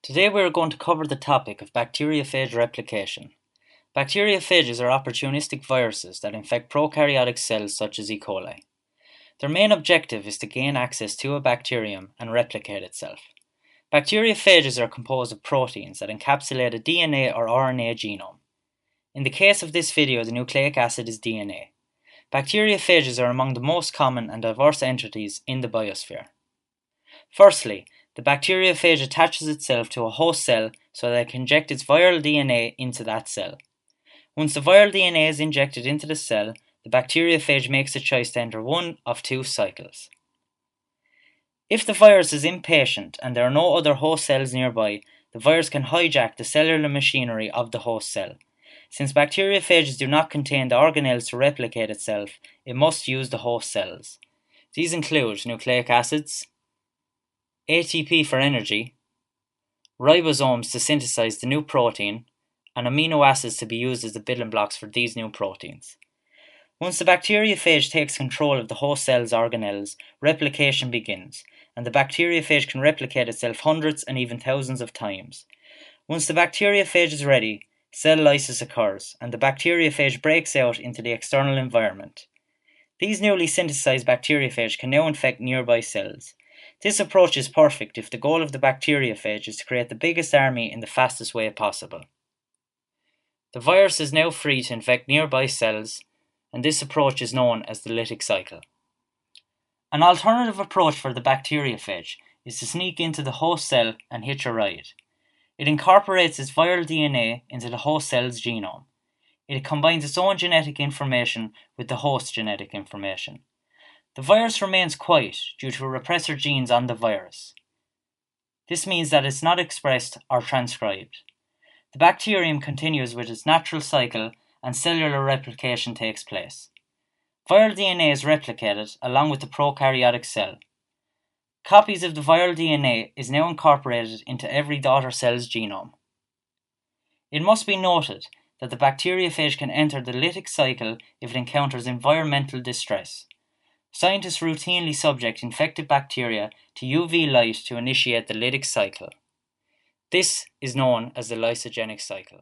Today we are going to cover the topic of bacteriophage replication. Bacteriophages are opportunistic viruses that infect prokaryotic cells such as E. coli. Their main objective is to gain access to a bacterium and replicate itself. Bacteriophages are composed of proteins that encapsulate a DNA or RNA genome. In the case of this video, the nucleic acid is DNA. Bacteriophages are among the most common and diverse entities in the biosphere. Firstly, the bacteriophage attaches itself to a host cell so that it can inject its viral DNA into that cell. Once the viral DNA is injected into the cell, the bacteriophage makes a choice to enter one of two cycles. If the virus is impatient and there are no other host cells nearby, the virus can hijack the cellular machinery of the host cell. Since bacteriophages do not contain the organelles to replicate itself, it must use the host cells. These include nucleic acids, ATP for energy, ribosomes to synthesize the new protein, and amino acids to be used as the building blocks for these new proteins. Once the bacteriophage takes control of the host cell's organelles, replication begins, and the bacteriophage can replicate itself hundreds and even thousands of times. Once the bacteriophage is ready, cell lysis occurs, and the bacteriophage breaks out into the external environment. These newly synthesized bacteriophage can now infect nearby cells. This approach is perfect if the goal of the bacteriophage is to create the biggest army in the fastest way possible. The virus is now free to infect nearby cells, and this approach is known as the lytic cycle. An alternative approach for the bacteriophage is to sneak into the host cell and hitch a ride. It incorporates its viral DNA into the host cell's genome. It combines its own genetic information with the host genetic information. The virus remains quiet due to repressor genes on the virus. This means that it's not expressed or transcribed. The bacterium continues with its natural cycle and cellular replication takes place. Viral DNA is replicated along with the prokaryotic cell. Copies of the viral DNA is now incorporated into every daughter cell's genome. It must be noted that the bacteriophage can enter the lytic cycle if it encounters environmental distress. Scientists routinely subject infected bacteria to UV light to initiate the lytic cycle. This is known as the lysogenic cycle.